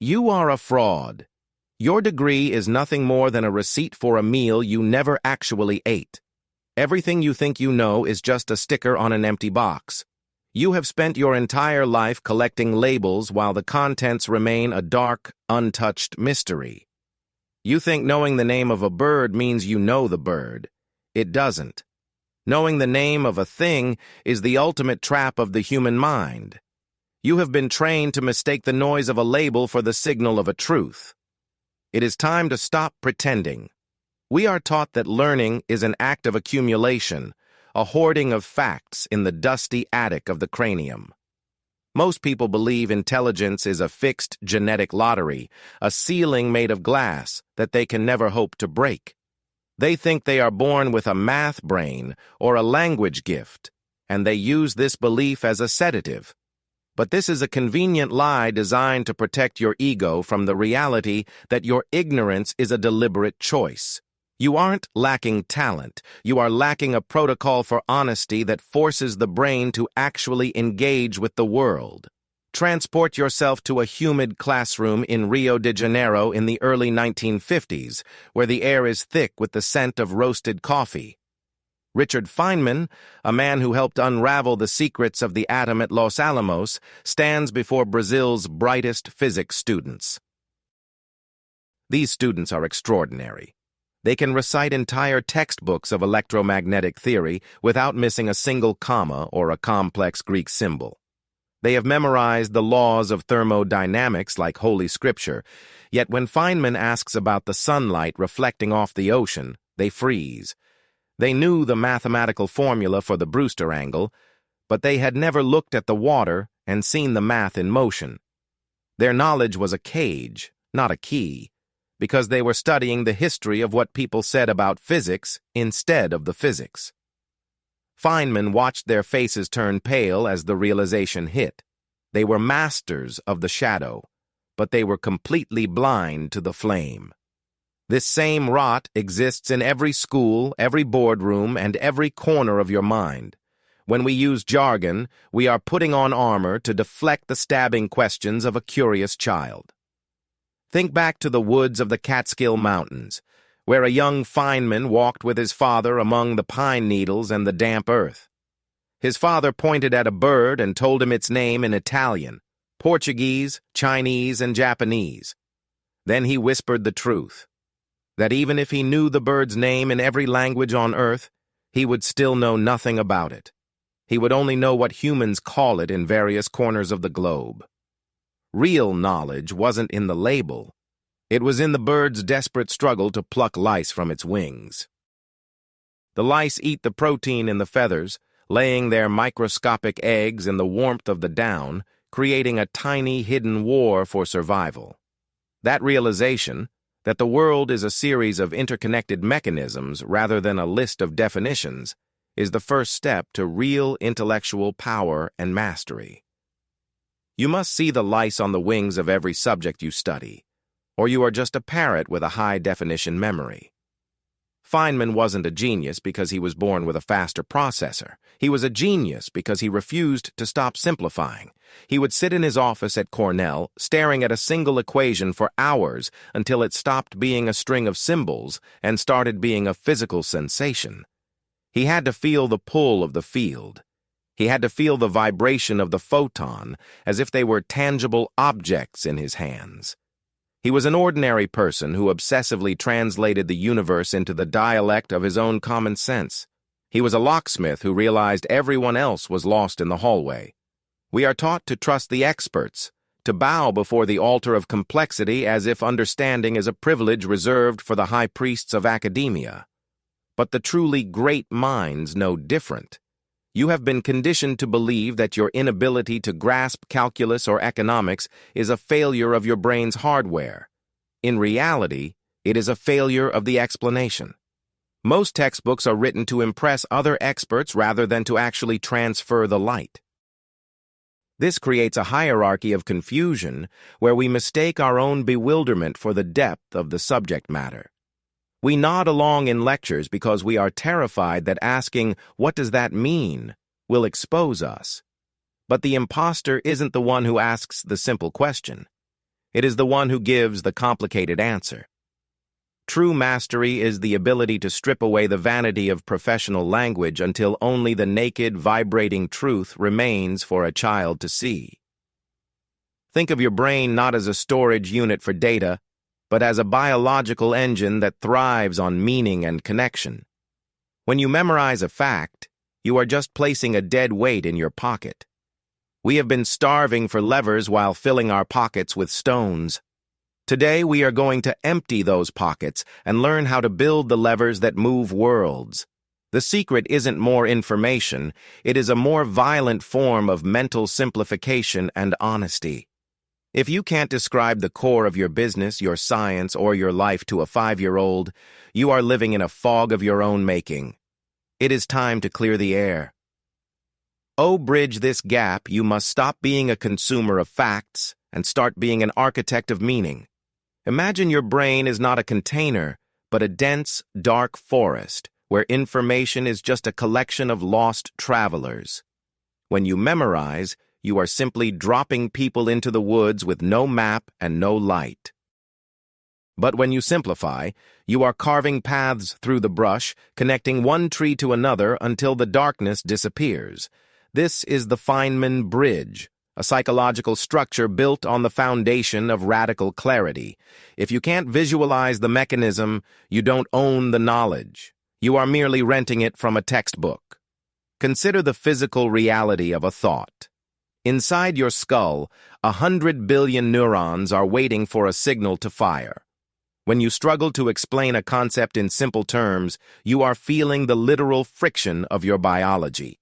You are a fraud. Your degree is nothing more than a receipt for a meal you never actually ate. Everything you think you know is just a sticker on an empty box. You have spent your entire life collecting labels while the contents remain a dark, untouched mystery. You think knowing the name of a bird means you know the bird. It doesn't. Knowing the name of a thing is the ultimate trap of the human mind. You have been trained to mistake the noise of a label for the signal of a truth. It is time to stop pretending. We are taught that learning is an act of accumulation, a hoarding of facts in the dusty attic of the cranium. Most people believe intelligence is a fixed genetic lottery, a ceiling made of glass that they can never hope to break. They think they are born with a math brain or a language gift, and they use this belief as a sedative. But this is a convenient lie designed to protect your ego from the reality that your ignorance is a deliberate choice. You aren't lacking talent. You are lacking a protocol for honesty that forces the brain to actually engage with the world. Transport yourself to a humid classroom in Rio de Janeiro in the early 1950s, where the air is thick with the scent of roasted coffee. Richard Feynman, a man who helped unravel the secrets of the atom at Los Alamos, stands before Brazil's brightest physics students. These students are extraordinary. They can recite entire textbooks of electromagnetic theory without missing a single comma or a complex Greek symbol. They have memorized the laws of thermodynamics like Holy Scripture, yet when Feynman asks about the sunlight reflecting off the ocean, they freeze. They knew the mathematical formula for the Brewster angle, but they had never looked at the water and seen the math in motion. Their knowledge was a cage, not a key, because they were studying the history of what people said about physics instead of the physics. Feynman watched their faces turn pale as the realization hit. They were masters of the shadow, but they were completely blind to the flame. This same rot exists in every school, every boardroom, and every corner of your mind. When we use jargon, we are putting on armor to deflect the stabbing questions of a curious child. Think back to the woods of the Catskill Mountains, where a young Feynman walked with his father among the pine needles and the damp earth. His father pointed at a bird and told him its name in Italian, Portuguese, Chinese, and Japanese. Then he whispered the truth, that even if he knew the bird's name in every language on earth, he would still know nothing about it. He would only know what humans call it in various corners of the globe. Real knowledge wasn't in the label. It was in the bird's desperate struggle to pluck lice from its wings. The lice eat the protein in the feathers, laying their microscopic eggs in the warmth of the down, creating a tiny hidden war for survival. That realization, that the world is a series of interconnected mechanisms rather than a list of definitions, is the first step to real intellectual power and mastery. You must see the lice on the wings of every subject you study, or you are just a parrot with a high-definition memory. Feynman wasn't a genius because he was born with a faster processor. He was a genius because he refused to stop simplifying. He would sit in his office at Cornell, staring at a single equation for hours until it stopped being a string of symbols and started being a physical sensation. He had to feel the pull of the field. He had to feel the vibration of the photon as if they were tangible objects in his hands. He was an ordinary person who obsessively translated the universe into the dialect of his own common sense. He was a locksmith who realized everyone else was lost in the hallway. We are taught to trust the experts, to bow before the altar of complexity as if understanding is a privilege reserved for the high priests of academia. But the truly great minds know different. You have been conditioned to believe that your inability to grasp calculus or economics is a failure of your brain's hardware. In reality, it is a failure of the explanation. Most textbooks are written to impress other experts rather than to actually transfer the light. This creates a hierarchy of confusion where we mistake our own bewilderment for the depth of the subject matter. We nod along in lectures because we are terrified that asking, "What does that mean?" will expose us. But the imposter isn't the one who asks the simple question. It is the one who gives the complicated answer. True mastery is the ability to strip away the vanity of professional language until only the naked, vibrating truth remains for a child to see. Think of your brain not as a storage unit for data, but as a biological engine that thrives on meaning and connection. When you memorize a fact, you are just placing a dead weight in your pocket. We have been starving for levers while filling our pockets with stones. Today, we are going to empty those pockets and learn how to build the levers that move worlds. The secret isn't more information, it is a more violent form of mental simplification and honesty. If you can't describe the core of your business, your science, or your life to a 5-year-old, you are living in a fog of your own making. It is time to clear the air. Oh, bridge this gap, you must stop being a consumer of facts and start being an architect of meaning. Imagine your brain is not a container, but a dense, dark forest where information is just a collection of lost travelers. When you memorize, you are simply dropping people into the woods with no map and no light. But when you simplify, you are carving paths through the brush, connecting one tree to another until the darkness disappears. This is the Feynman bridge, a psychological structure built on the foundation of radical clarity. If you can't visualize the mechanism, you don't own the knowledge. You are merely renting it from a textbook. Consider the physical reality of a thought. Inside your skull, 100 billion neurons are waiting for a signal to fire. When you struggle to explain a concept in simple terms, you are feeling the literal friction of your biology.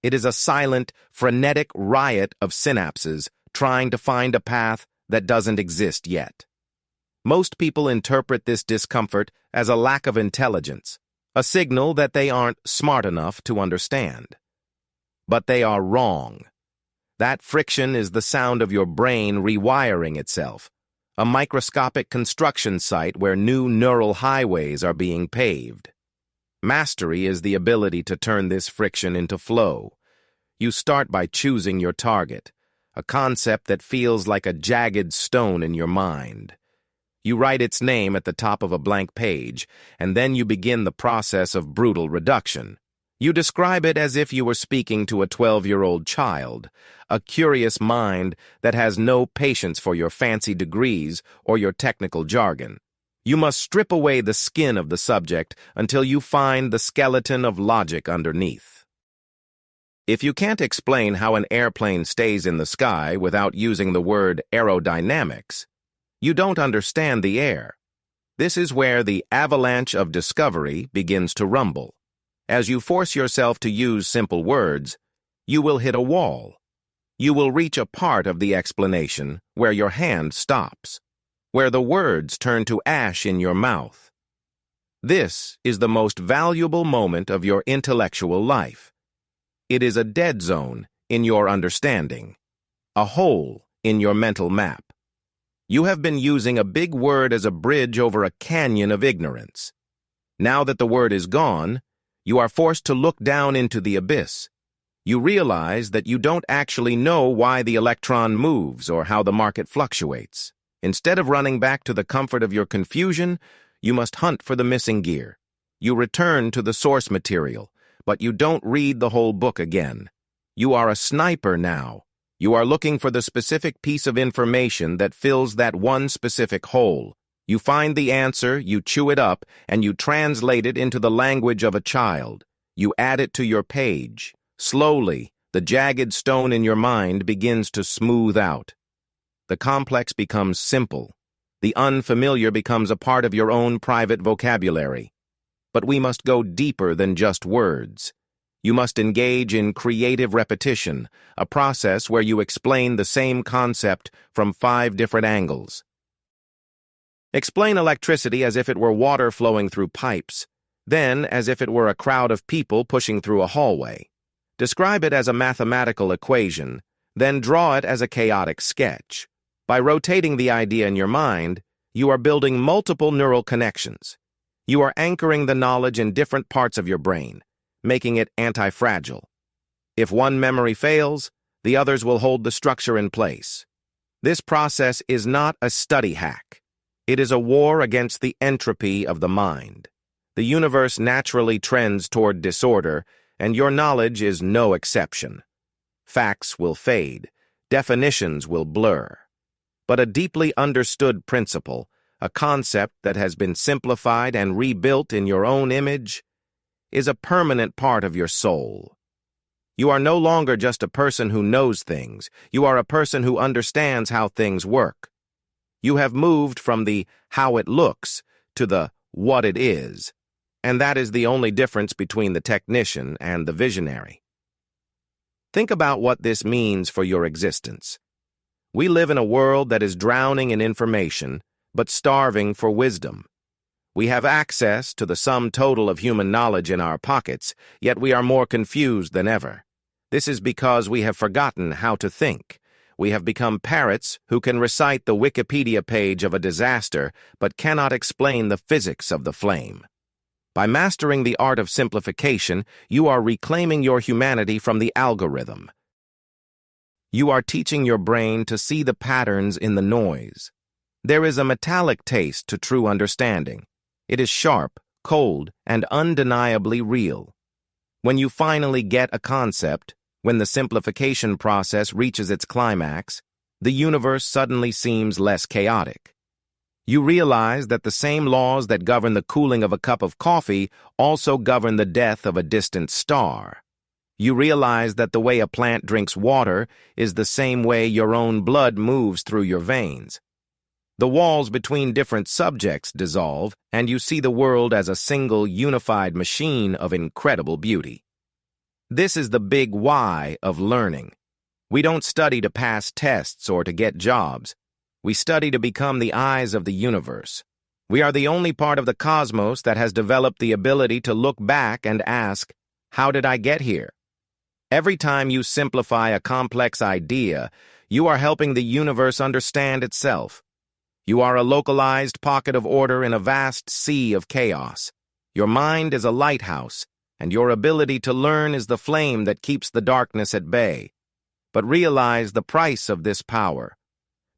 It is a silent, frenetic riot of synapses trying to find a path that doesn't exist yet. Most people interpret this discomfort as a lack of intelligence, a signal that they aren't smart enough to understand. But they are wrong. That friction is the sound of your brain rewiring itself, a microscopic construction site where new neural highways are being paved. Mastery is the ability to turn this friction into flow. You start by choosing your target, a concept that feels like a jagged stone in your mind. You write its name at the top of a blank page, and then you begin the process of brutal reduction. You describe it as if you were speaking to a 12-year-old child, a curious mind that has no patience for your fancy degrees or your technical jargon. You must strip away the skin of the subject until you find the skeleton of logic underneath. If you can't explain how an airplane stays in the sky without using the word aerodynamics, you don't understand the air. This is where the avalanche of discovery begins to rumble. As you force yourself to use simple words, you will hit a wall. You will reach a part of the explanation where your hand stops, where the words turn to ash in your mouth. This is the most valuable moment of your intellectual life. It is a dead zone in your understanding, a hole in your mental map. You have been using a big word as a bridge over a canyon of ignorance. Now that the word is gone, you are forced to look down into the abyss. You realize that you don't actually know why the electron moves or how the market fluctuates. Instead of running back to the comfort of your confusion, you must hunt for the missing gear. You return to the source material, but you don't read the whole book again. You are a sniper now. You are looking for the specific piece of information that fills that one specific hole. You find the answer, you chew it up, and you translate it into the language of a child. You add it to your page. Slowly, the jagged stone in your mind begins to smooth out. The complex becomes simple. The unfamiliar becomes a part of your own private vocabulary. But we must go deeper than just words. You must engage in creative repetition, a process where you explain the same concept from 5 different angles. Explain electricity as if it were water flowing through pipes, then as if it were a crowd of people pushing through a hallway. Describe it as a mathematical equation, then draw it as a chaotic sketch. By rotating the idea in your mind, you are building multiple neural connections. You are anchoring the knowledge in different parts of your brain, making it anti-fragile. If one memory fails, the others will hold the structure in place. This process is not a study hack. It is a war against the entropy of the mind. The universe naturally trends toward disorder, and your knowledge is no exception. Facts will fade. Definitions will blur. But a deeply understood principle, a concept that has been simplified and rebuilt in your own image, is a permanent part of your soul. You are no longer just a person who knows things. You are a person who understands how things work. You have moved from the how it looks to the what it is, and that is the only difference between the technician and the visionary. Think about what this means for your existence. We live in a world that is drowning in information, but starving for wisdom. We have access to the sum total of human knowledge in our pockets, yet we are more confused than ever. This is because we have forgotten how to think. We have become parrots who can recite the Wikipedia page of a disaster, but cannot explain the physics of the flame. By mastering the art of simplification, you are reclaiming your humanity from the algorithm. You are teaching your brain to see the patterns in the noise. There is a metallic taste to true understanding. It is sharp, cold, and undeniably real. When you finally get a concept, when the simplification process reaches its climax, the universe suddenly seems less chaotic. You realize that the same laws that govern the cooling of a cup of coffee also govern the death of a distant star. You realize that the way a plant drinks water is the same way your own blood moves through your veins. The walls between different subjects dissolve, and you see the world as a single, unified machine of incredible beauty. This is the big why of learning. We don't study to pass tests or to get jobs. We study to become the eyes of the universe. We are the only part of the cosmos that has developed the ability to look back and ask, how did I get here? Every time you simplify a complex idea, you are helping the universe understand itself. You are a localized pocket of order in a vast sea of chaos. Your mind is a lighthouse, and your ability to learn is the flame that keeps the darkness at bay. But realize the price of this power.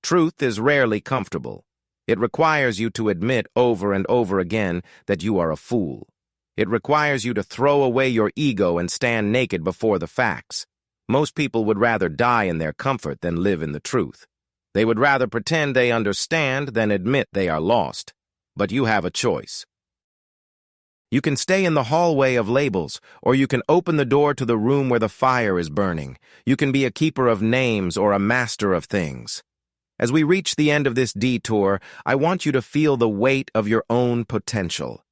Truth is rarely comfortable. It requires you to admit over and over again that you are a fool. It requires you to throw away your ego and stand naked before the facts. Most people would rather die in their comfort than live in the truth. They would rather pretend they understand than admit they are lost. But you have a choice. You can stay in the hallway of labels, or you can open the door to the room where the fire is burning. You can be a keeper of names or a master of things. As we reach the end of this detour, I want you to feel the weight of your own potential.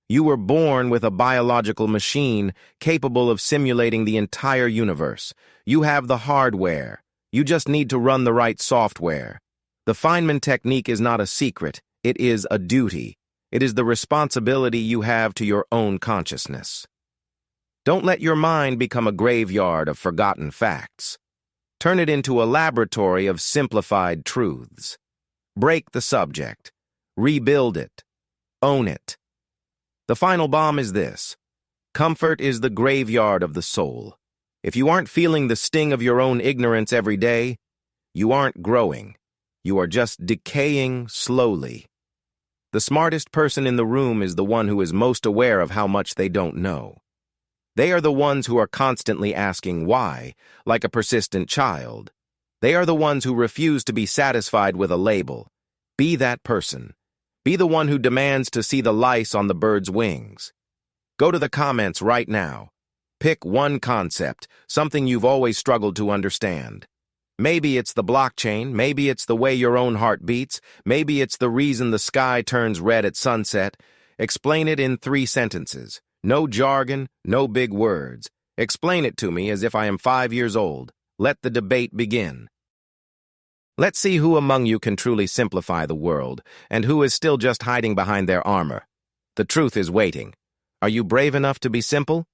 You were born with a biological machine capable of simulating the entire universe. You have the hardware. You just need to run the right software. The Feynman technique is not a secret. It is a duty. It is the responsibility you have to your own consciousness. Don't let your mind become a graveyard of forgotten facts. Turn it into a laboratory of simplified truths. Break the subject. Rebuild it. Own it. The final bomb is this. Comfort is the graveyard of the soul. If you aren't feeling the sting of your own ignorance every day, you aren't growing. You are just decaying slowly. The smartest person in the room is the one who is most aware of how much they don't know. They are the ones who are constantly asking why, like a persistent child. They are the ones who refuse to be satisfied with a label. Be that person. Be the one who demands to see the lice on the bird's wings. Go to the comments right now. Pick one concept, something you've always struggled to understand. Maybe it's the blockchain, maybe it's the way your own heart beats, maybe it's the reason the sky turns red at sunset. Explain it in 3 sentences. No jargon, no big words. Explain it to me as if I am 5 years old. Let the debate begin. Let's see who among you can truly simplify the world, and who is still just hiding behind their armor. The truth is waiting. Are you brave enough to be simple?